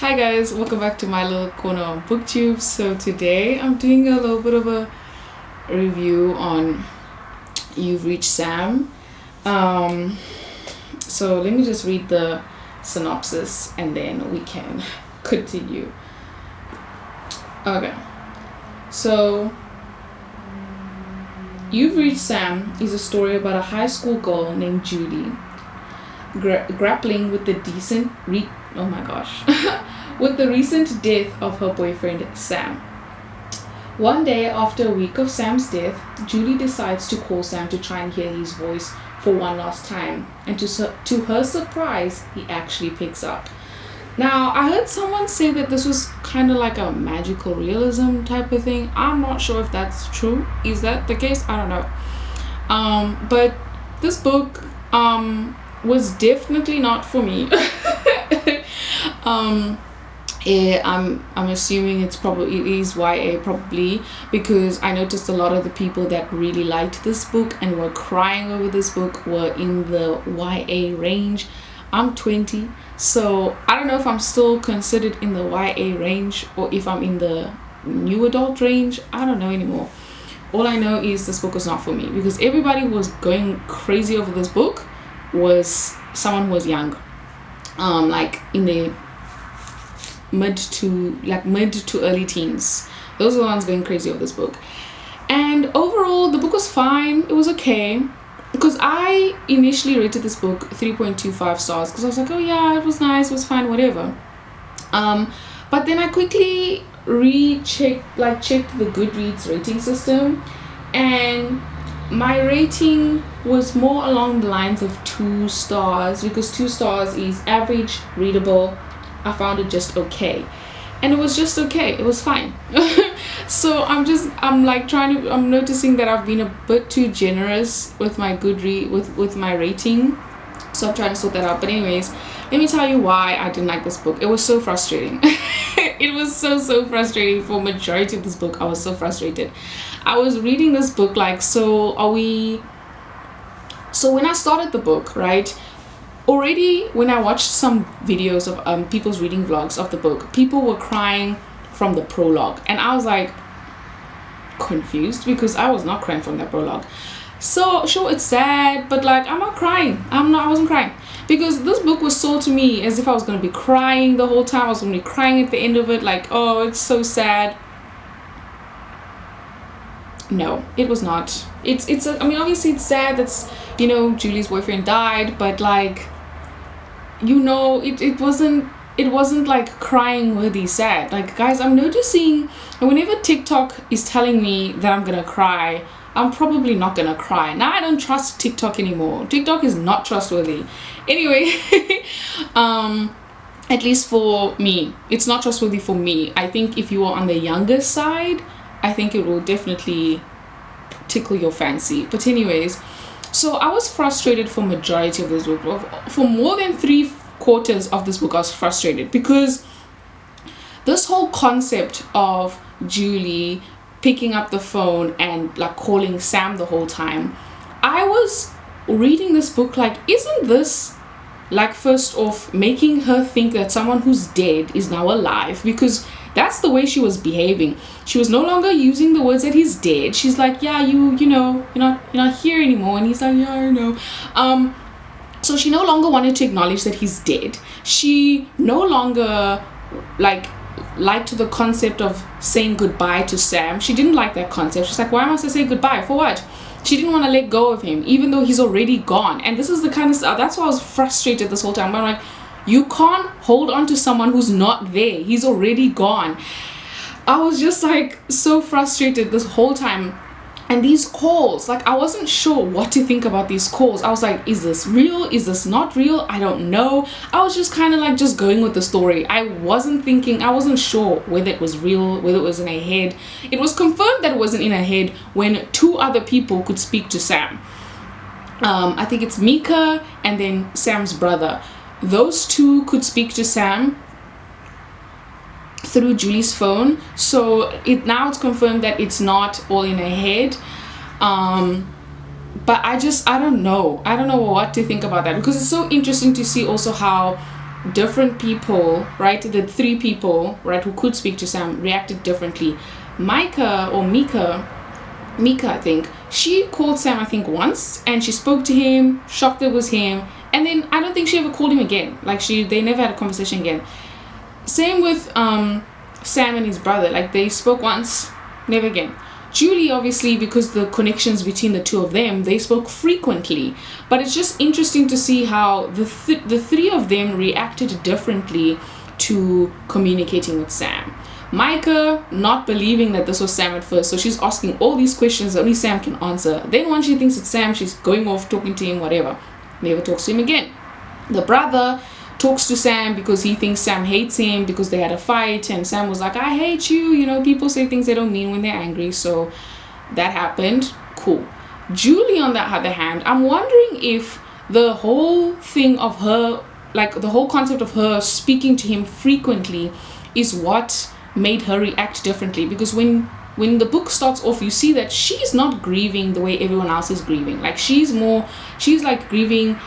Hi guys, welcome back to my little corner on booktube. So today I'm doing a little bit of a review on You've Reached Sam. So let me just read the synopsis and then we can continue. Okay, so You've Reached Sam is a story about a high school girl named Judy grappling with the with the recent death of her boyfriend Sam. One day after a week of Sam's death, Judy decides to call Sam to try and hear his voice for one last time, and to her surprise, he actually picks up. Now, I heard someone say that this was kind of like a magical realism type of thing. I'm not sure if that's true. Is that the case? I don't know. But this book was definitely not for me. Yeah, I'm assuming it is YA, probably, because I noticed a lot of the people that really liked this book and were crying over this book were in the YA range. I'm 20, so I don't know if I'm still considered in the YA range or if I'm in the new adult range. I don't know anymore. All I know is this book was not for me, because everybody who was going crazy over this book was someone who was young, like in the mid to early teens. Those are the ones going crazy over this book. And overall, the book was fine. It was okay, because I initially rated this book 3.25 stars, because I was like, oh yeah, it was nice, it was fine, whatever. But then I quickly checked the Goodreads rating system, and my rating was more along the lines of 2 stars, because 2 stars is average, readable. I found it just okay, and it was just okay. It was fine. So I'm noticing that I've been a bit too generous with my with my rating, so I'm trying to sort that out. But anyways, let me tell you why I didn't like this book. It was so frustrating. It was so frustrating. For majority of this book, I was so frustrated. I was reading this book like, so when I started the book, right, already when I watched some videos of people's reading vlogs of the book, people were crying from the prologue, and I was like confused, because I was not crying from that prologue. So sure, it's sad, but like, I'm not crying. I wasn't crying, because this book was sold to me as if I was going to be crying the whole time. I was going to be crying at the end of it, like, oh, it's so sad. No, it was not. I mean, obviously it's sad that's, Julie's boyfriend died, but like, it wasn't like crying worthy sad. Like, guys, I'm noticing whenever TikTok is telling me that I'm gonna cry, I'm probably not gonna cry. Now I don't trust TikTok anymore. TikTok is not trustworthy. Anyway, at least for me, it's not trustworthy for me. I think if you are on the younger side, I think it will definitely tickle your fancy. But anyways, so I was frustrated for majority of this book. For more than 3/4 of this book, I was frustrated, because this whole concept of Julie picking up the phone and like calling Sam the whole time, I was reading this book like, isn't this like, first off, making her think that someone who's dead is now alive? Because that's the way she was behaving. She was no longer using the words that he's dead. She's like, yeah, you're not here anymore. And he's like, yeah, I know. So she no longer wanted to acknowledge that he's dead. She no longer liked the concept of saying goodbye to Sam. She didn't like that concept. She's like, why must I say goodbye? For what? She didn't want to let go of him, even though he's already gone. And this is the kind of stuff, that's why I was frustrated this whole time. I'm like, you can't hold on to someone who's not there. He's already gone. I was just like so frustrated this whole time. And these calls, like, I wasn't sure what to think about these calls. I was like, is this real? Is this not real? I don't know. I was just kind of like just going with the story. I wasn't sure whether it was real, whether it was in her head. It was confirmed that it wasn't in her head when 2 other people could speak to Sam. I think it's Mika and then Sam's brother. Those 2 could speak to Sam through Julie's phone. So it's confirmed that it's not all in her head. But I don't know what to think about that, because it's so interesting to see also how different people, right? The three people, right, who could speak to Sam reacted differently. Mika, I think, she called Sam, I think, once, and she spoke to him, shocked it was him, and then I don't think she ever called him again. Like, they never had a conversation again. Same with Sam and his brother. Like, they spoke once, never again. Julie, obviously, because the connections between the two of them, they spoke frequently. But it's just interesting to see how the three of them reacted differently to communicating with Sam. Micah not believing that this was Sam at first, so she's asking all these questions that only Sam can answer. Then once she thinks it's Sam, she's going off talking to him, whatever. Never talks to him again. The brother talks to Sam because he thinks Sam hates him because they had a fight, and Sam was like, I hate you. You know, people say things they don't mean when they're angry, so that happened. Cool. Julie, on the other hand, I'm wondering if the whole thing of her, like the whole concept of her speaking to him frequently, is what made her react differently. Because when the book starts off, you see that she's not grieving the way everyone else is grieving. Like, she's like grieving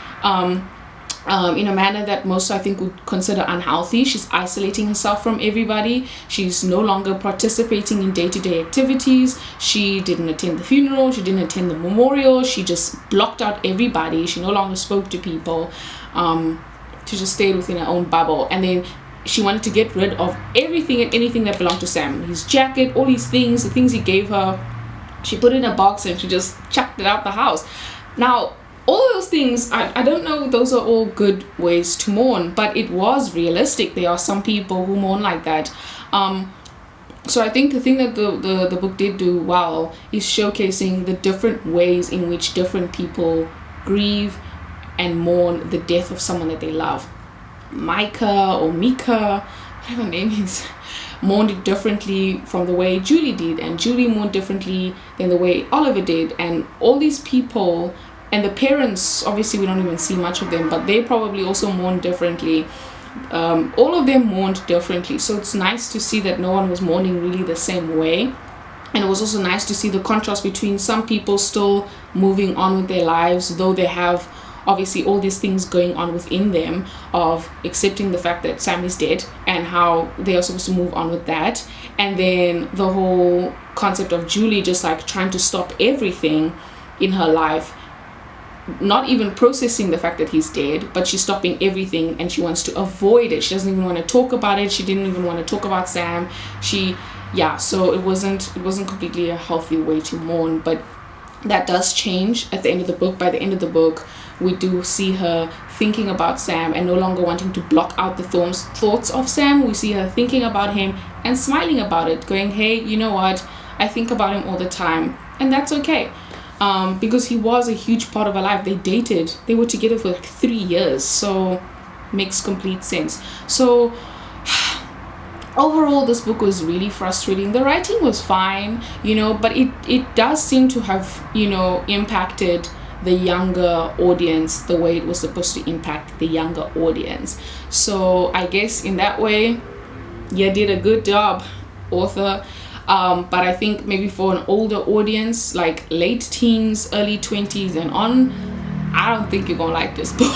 in a manner that most, I think, would consider unhealthy. She's isolating herself from everybody. She's no longer participating in day-to-day activities. She didn't attend the funeral. She didn't attend the memorial. She just blocked out everybody. She no longer spoke to people. She just stayed within her own bubble. And then she wanted to get rid of everything and anything that belonged to Sam. His jacket, all these things, the things he gave her, she put it in a box and she just chucked it out the house. Now, all those things, I don't know, those are all good ways to mourn, but it was realistic. There are some people who mourn like that. So I think the thing that the book did do well is showcasing the different ways in which different people grieve and mourn the death of someone that they love. Micah, whatever her name is, mourned it differently from the way Julie did, and Julie mourned differently than the way Oliver did. And all these people, and the parents, obviously we don't even see much of them, but they probably also mourned differently. All of them mourned differently, so it's nice to see that no one was mourning really the same way. And it was also nice to see the contrast between some people still moving on with their lives, though they have obviously all these things going on within them, of accepting the fact that Sam is dead and how they are supposed to move on with that. And then the whole concept of Julie just like trying to stop everything in her life, not even processing the fact that he's dead, but she's stopping everything and she wants to avoid it. She doesn't even want to talk about it. She didn't even want to talk about Sam. So it wasn't completely a healthy way to mourn. But that does change at the end of the book. By the end of the book, we do see her thinking about Sam and no longer wanting to block out the thoughts of Sam. We see her thinking about him and smiling about it, going, hey, you know what? I think about him all the time, and that's okay. Because he was a huge part of her life. They dated. They were together for like 3 years. So makes complete sense. So overall, this book was really frustrating. The writing was fine, but it does seem to have, impacted the younger audience the way it was supposed to impact the younger audience. So I guess in that way, you did a good job, author. But I think maybe for an older audience, like late teens, early 20s and on, I don't think you're gonna like this book.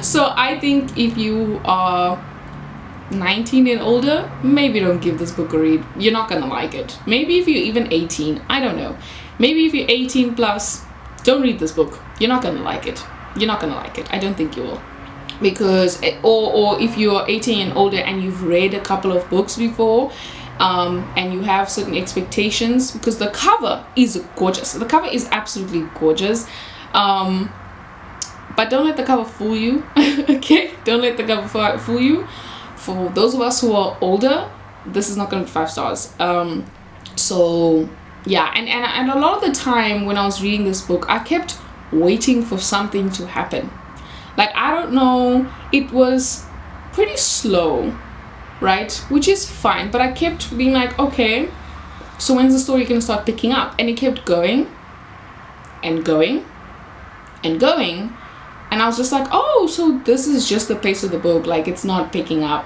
So I think if you are 19 and older, maybe don't give this book a read. You're not gonna like it. Maybe if you're even 18, I don't know. Maybe if you're 18 plus, don't read this book. You're not gonna like it. I don't think you will. Because, or if you're 18 and older and you've read a couple of books before, and you have certain expectations, because the cover is gorgeous. The cover is absolutely gorgeous. But don't let the cover fool you. Okay? Don't let the cover fool you. For those of us who are older, this is not going to be 5 stars. So yeah, and a lot of the time when I was reading this book, I kept waiting for something to happen. Like, I don't know, it was pretty slow, right? Which is fine, but I kept being like, okay, so when's the story gonna start picking up? And it kept going and going and going, and I was just like, oh, so this is just the pace of the book, like it's not picking up.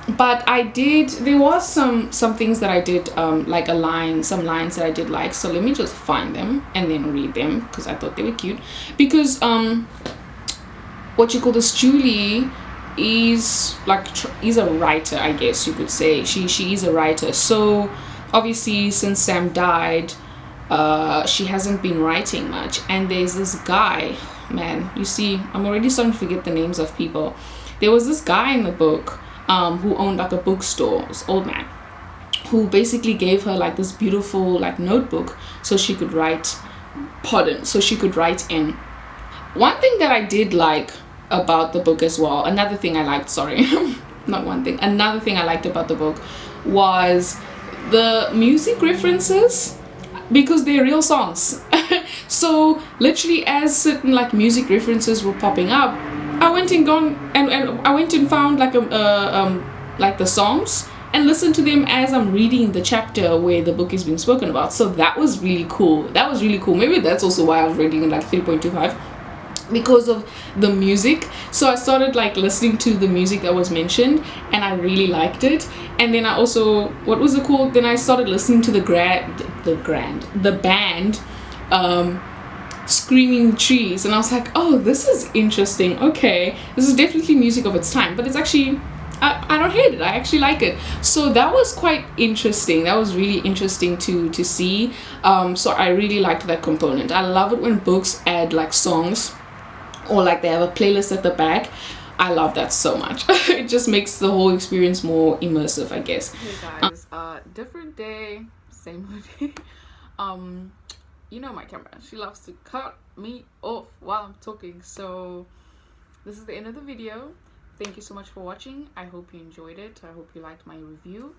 But there was some things that I did, like some lines that I did like, so let me just find them and then read them, because I thought they were cute. Because what you call this, Julie is like is a writer, I guess you could say. She is a writer. So obviously since Sam died, she hasn't been writing much. And there's this guy, man, you see, I'm already starting to forget the names of people. There was this guy in the book who owned like a bookstore, this old man, who basically gave her like this beautiful like notebook so she could write, so she could write in. One thing that I did like about the book as well, another thing I liked, sorry, not one thing, another thing I liked about the book was the music references, because they're real songs. So literally as certain like music references were popping up, I went and I went and found like the songs and listened to them as I'm reading the chapter where the book is being spoken about. So that was really cool. Maybe that's also why I was rating it like 3.25, because of the music. So I started like listening to the music that was mentioned and I really liked it. And then I also, what was it called, then I started listening to the band Screaming Trees, and I was like, oh, this is interesting. Okay, this is definitely music of its time, but it's actually, I don't hate it, I actually like it. So that was quite interesting. That was really interesting to see. So I really liked that component. I love it when books add like songs, or like they have a playlist at the back. I love that so much. It just makes the whole experience more immersive, I guess. Hey guys, different day, same hoodie. You know my camera, she loves to cut me off while I'm talking. So this is the end of the video. Thank you so much for watching. I hope you enjoyed it. I hope you liked my review.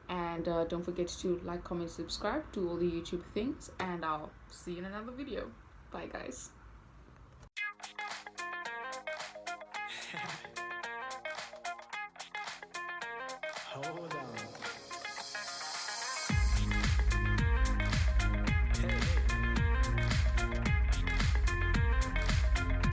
And don't forget to like, comment, subscribe, do all the YouTube things. And I'll see you in another video. Bye guys. Hold up.